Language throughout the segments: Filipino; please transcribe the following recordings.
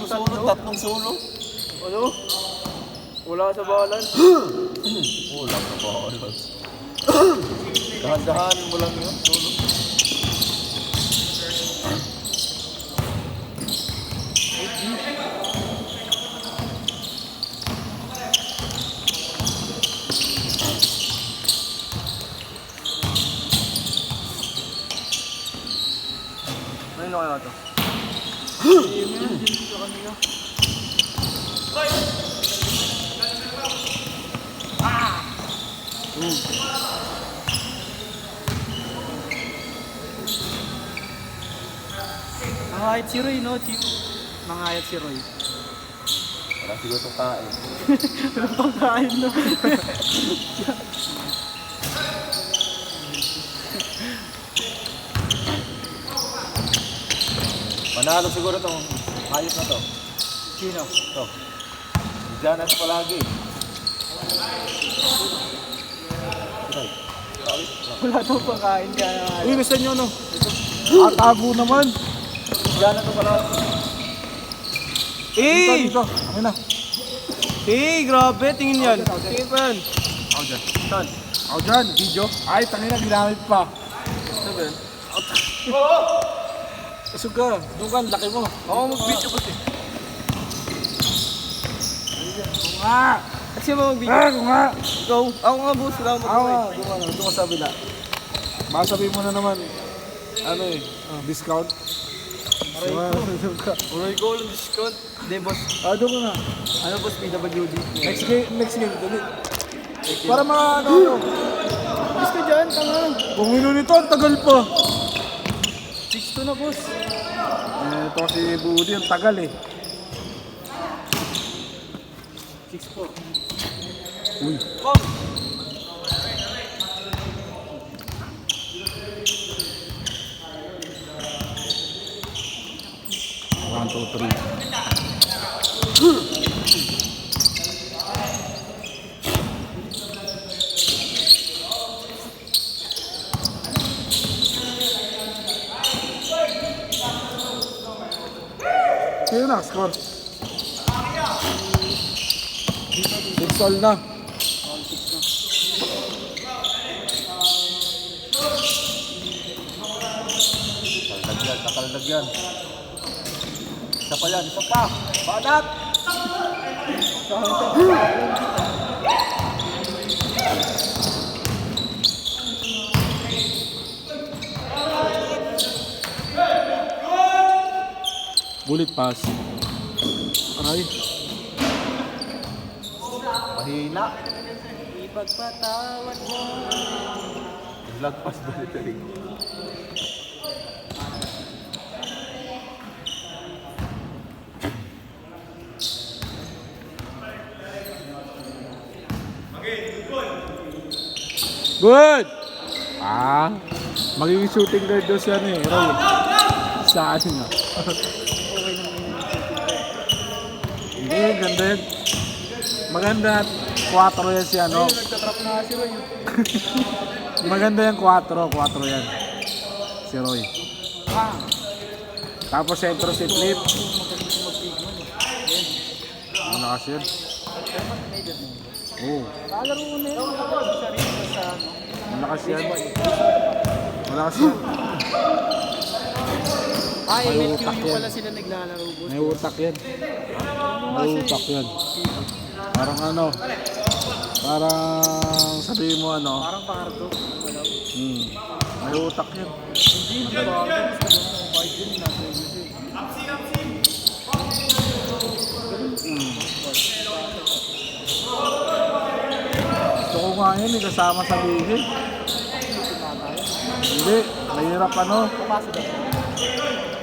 sulot, tatlong sulot. Ano? Wala sa balan. Wala ka ba? Dahan-dahanin mo lang yun, sulot. Ano kaya ito? Nangayat si Roy, no? Nangayat si Roy. Wala siguro itong kain. Walang pangkain, no? Manalo siguro itong hayop na to. Sino? Ito. Diyan na ito palagi. Wala daw pangkain kaya nangayat. Uy, gusto nyo no? Tago naman. Diyan na ito palagi. Dito. Akin na. Grabe, tingin yan. Tingin pa yan. Ako dyan. Saan? Ako dyan. Video. Ay, tangina, ginamit pa. Sabi? Kasog ka. Doon ka, laki mo. Oo, mag-video kasi. Nga! Kasi mo mag-video. Nga! Ikaw, ako nga boss, wala akong Ako mag-video. nga. Doon ka sa bila. Baka sabihin mo na naman, ano eh, discount. Uray ko, walang discount. Hindi boss. Doon ka na. Ano boss, PWD? Next game, dali. Para ano. Boss ka dyan, tanga. Kung nito, ang tagal pa. 6-2 na boss. Ito si Budi, ang tagal eh. 6-4. Uy. Bang! One, two, three. Sino na? Score. 6-all na. Kakaldag yan. Isa pa yan, isa pa. Banat! Bullet pass. Aray. Mahina. Ipagpatawad mo. Lagpas balik rin. Good! Magiging shooting guard daw siya eh, Roy. Saan nga? Hindi, ganda yan. Maganda, 4 yan si ano. Nagtatrap na si Roy. Maganda yan, 4 yan. Si Roy. Tapos sentro si Flip. Malakas yan. Oo. Kalaro mo na yun. Sarili sa ano. Malakas yan. Malakas yan. Ay, May MLQ utak yan. pala sila naglalaro boss. May utak yan. May utak yan. Parang ano. Parang sabihin mo ano. Parang pardo. May utak yan. Hindi, nagbago. Bite din natin. Gusto ko nga yun, may kasama sa bihis. Hindi, mahirap ano. Pumasok ako.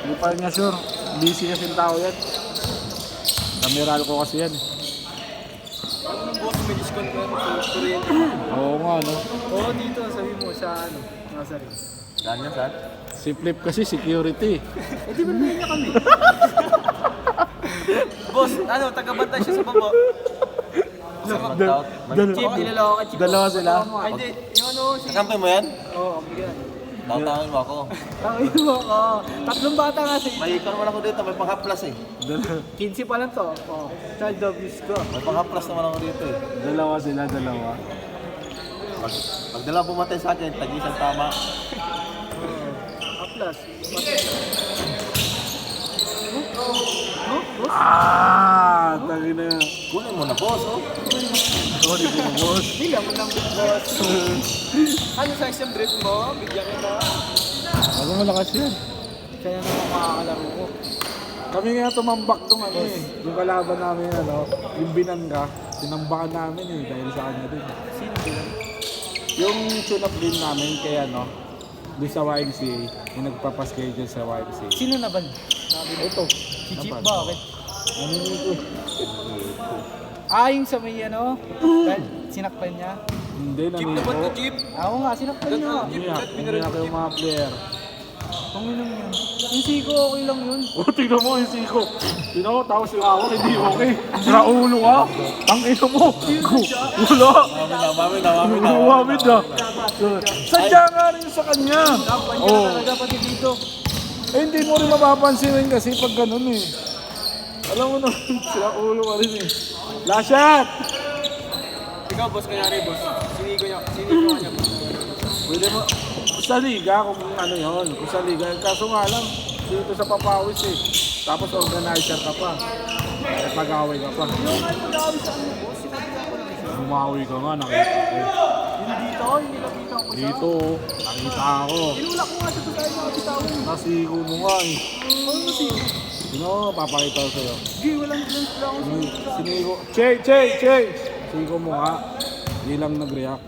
Hindi pa rin niya sure. Busy kasi yung tao yan. Kameral ko kasi yan. Ano ng boss, may discount ko yan sa kuryente. Oo nga no. Oo, dito, sabi mo sa ano, nasa rin. Saan yan, saan? Si Flip kasi security. Eh, di ba nahin niya kami? Boss, ano, taga-bantay siya sa baba. Mag-out. Chip, nilala ko kay Chip. Dalawa sila. Ay, hindi, yung ano, si... Kakampi mo yan? Oo, ang bigyan. Tatangin mo ako. Tangin mo ko. Tatlong bata nga si... May ikaw naman ako dito, may pang-haplas eh. 15 pa lang to. Oh, child abuse ko. May pang-haplas naman ako dito eh. Dalawa sila, dalawa. Pag dala bumatay sa akin, tag-isang tama. Aplas. Tangin na yan. Kunin mo na, boss, oh. Sorry po, boss. Bilang mo ng big boss. Ano size yung brief mo? Bigyan kita. Ako malakas yan. Kaya naman makakalaro ko. Kami nga tumambak nung ano eh. Yung kalaban namin ano, yung binangga, tinambakan namin eh, dahil sa kanya din. Sino bilang? Yung tune-up din namin kaya no, doon sa YMCA, yung nagpapaschedule sa YMCA. Sino na ba? Ito. Si Chip, bakit? Ano nito? Ah, yung sa may ano? Sinakpan niya? Hindi, nanito. Ako nga, sinakpan niya. Umiyak yung mga player. Panginom yun. Yung siko, okay lang yun. Oh, tignan mo yung siko. Tignan mo, tapos yung awak, hindi okay. Raulo ka. Ang ino mo. Wala. Mami na. Umawamid na. Sadya nga rin sa kanya. Kapag niya talaga pati dito. Eh, hindi mo rin mapapansin rin kasi pag ganun eh. Alam mo naman, sila ulo ka rin eh. Last shot! Ikaw, boss, kanyari, boss. Sinigo niya boss. Pwede mo, sa liga kung ano yun, kung sa liga. Kaso nga lang, dito sa papawis eh. Tapos organizer ka pa. At mag-away ka pa. Yung ay mag-awis sa ano, boss. Sinabihan ko lang isa. Bumawi ka nga, nakita ko. Yung dito, yung nilapitan ko siya. Dito, nakita ako. Inulak ko nga siya sa mga bitawan. Nasigo mo nga eh. Ano si? Sino, papakita ko sa'yo. Hindi, walang lang ako sa Sinigo. Che! Sigo mo nga. Hindi lang nag-react.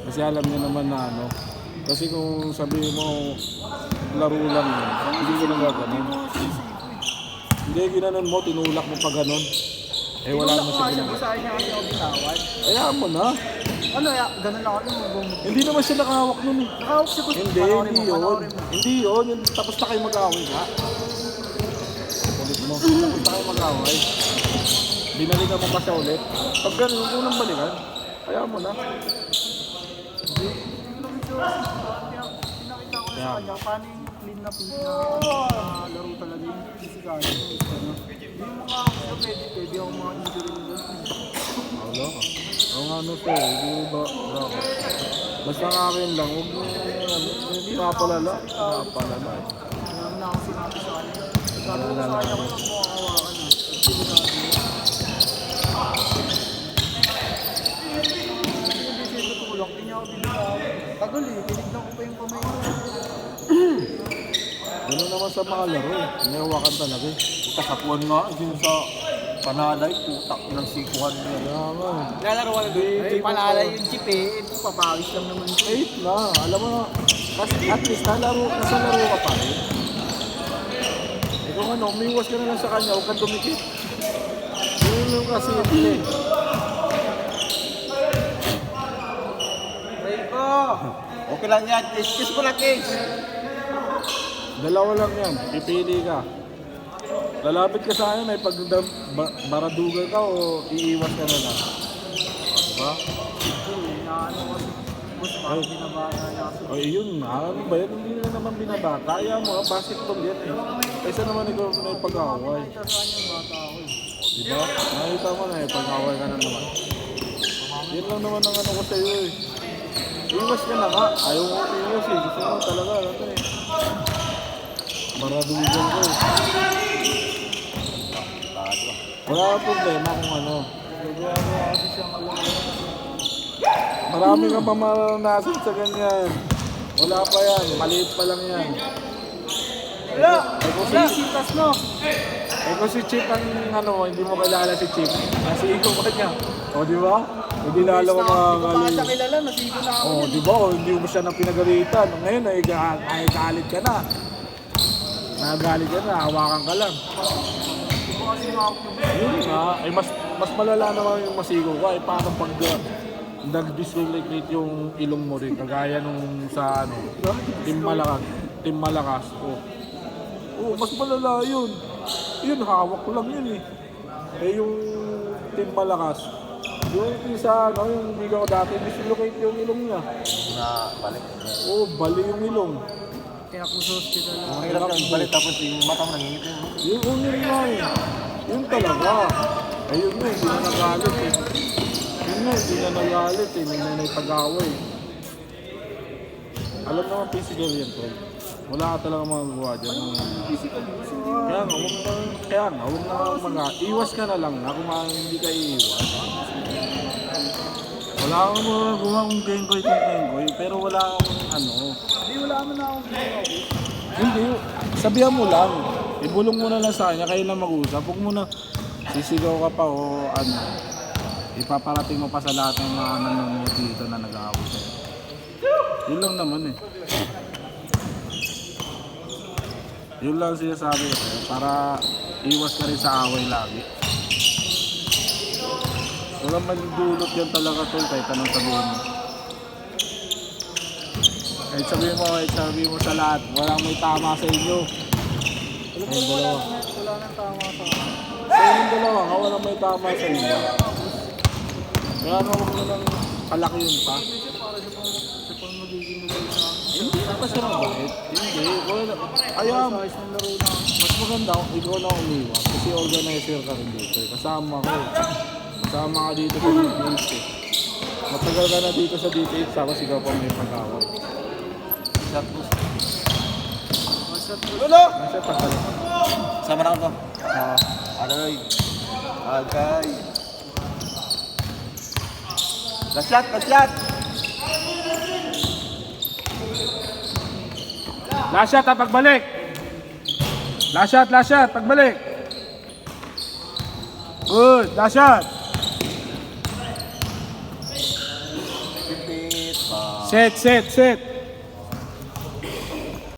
Kasi alam niya naman na ano. Kasi kung sabihin mo, laro lang yun, hindi ko nagaganon. Hindi, ginanon mo, tinulak mo pa ganon. Eh wala naman siya ginagawa. Sa niya kasi ako bitawan. Hayaan mo na. Ano, ganun lang ako nung Hindi naman siya nakahawak nun eh. nakahawak siya boss. Hindi yun. Hindi yun. Tapos na kayo mag-away ka. Ulit mo. Tapos na kayo mag-away. Binalikan mo pa siya ulit. Pag ganun, huwag mo nang balikan. Hayaan mo na. Pinakita ko na sa kanya paano yung clean na laro talaga yung physical. Yung mga pwede ako mga injury nila. Wala ka. Ang ano to, hindi ba? Wala ka. Basta ang akin lang, huwag mo hindi nakapalala. Nakapalala. Wala na ako sinabi sa kanya. Sabi ko sa kanya ko lang mo kawakan na. Delikado yun. Hindi siya tutulak, hindi niya ako binigyan. Tagal eh, tinignan ko pa yung kamay ko. Gano'n naman sa mga laro eh. Inawakan talaga eh. Kasapuan nga, yun sa panalay, putak ng sikuhan niya. Kaya nga eh. Nalaro ka na doon. Ay, panalay yung chip eh. Ito, papawis lang naman ito. 8 na. Alam mo na, kasi at least nasa laro ka pa rin. Eh kung ano, umiwas ka na lang sa kanya, huwag kang tumikit. Yun lang kasi yun eh. Ay ko! Okay lang yan, kiss ko na kiss. Dalawa lang yan, pipili ka. Lalapit ka sa akin, may pag baradugan ka o iiwas ka na lang. Diba? Inaano ko. Boss, parang binabata niya kasi. O yun, ano ba yan? Hindi na naman binabata. Kaya mo, basketball yan eh. Kaysa naman ikaw may pag-away. Sa kanya bata ako eh. Diba? Nakita mo na eh, pag-away ka na naman. Yan lang naman ang ano ko sa'yo eh. Iwas ka na nga. Ayaw mo iwas eh. Gusto mo talaga, ano eh. Baradugan ko eh. Wala kang problema kung ano. Nagagawa kasi siyang alam. Marami kang pamaranasan sa ganyan. Wala pa yan. Maliit pa lang yan. Wala! Wala! Sitas no! Eh kung si Chip ang ano, hindi mo kilala si Chip. Nasigo ka niya. O di ba? Hindi lalo ko mga Hindi ko pa siya kilala, nasigo na ako. O di ba? O, hindi mo siya na pinagalitan. Ngayon ay galit ka na. Nagalit ka na, hawakan ka lang. Hindi ko kasi hawak yung Yun nga, ay mas malala naman yung masigo ka. Eh paano pag nag-dislocate yung ilong mo rin. Kagaya nung sa ano, Team Malakas. Oh, mas malala yun. Yun, hawak ko lang yun eh. Eh yung Team Malakas, Yung isa, ano, yung hindi ko dati, dislocate yung ilong niya. Na balik. Oo, bali yung ilong. Kaya ako sa hospital na. Ang hirap yung balik tapos yung mata mo nangingiti. Yung nga eh. Yun talaga. Ayun nga, hindi na nagalit eh. Yun nga, hindi na nagalit eh. May nanay pag-away. Alam naman physical yan, tol. Wala ka talaga magagawa dyan. Kaya nga, huwag na iwas ka na lang na kung hindi ka iiwas. Wala akong magagawa kung kengkoy, pero wala akong ano. Hindi, wala naman na akong ginagawa. Hindi, sabihan mo lang. Ibulong mo na lang sa kanya, kayo na mag-usap. Huwag mo na sisigaw ka pa o ano. Ipaparating mo pa sa lahat ng mga nanonood dito na nag-aaway sa'yo. Yun lang naman eh. Yun lang sinasabi ko sa'yo, para iwas ka rin sa away lagi. Walang magdulot yan talaga tol, kahit anong sabihin mo. Kahit sabihin mo sa lahat, walang may tama sa inyo. Ayun, dalawa. Wala nang tama sa akin. Sa inyong dalawa nga, walang may tama sa inyo. Kaya nga huwag mo nang palakihin pa. Siya pang magiging nilay sa akin. Hindi na pa siya mabait. Hindi. Kaya Ayos ng laro na. mas maganda kung ikaw na umiwas. Kasi organizer ka rin dito. Kasama ko. Kasama ka dito sa D8 eh. Matagal ka na dito sa D8 tapos ikaw pa may pag-away. Shot push. Lolo! Kasi tagal. Sama na ako to. Aray. Agay. Last shot, last shot. Last shot ha, pagbalik! Last shot, pagbalik! Good, last shot! Pipit pa. Set!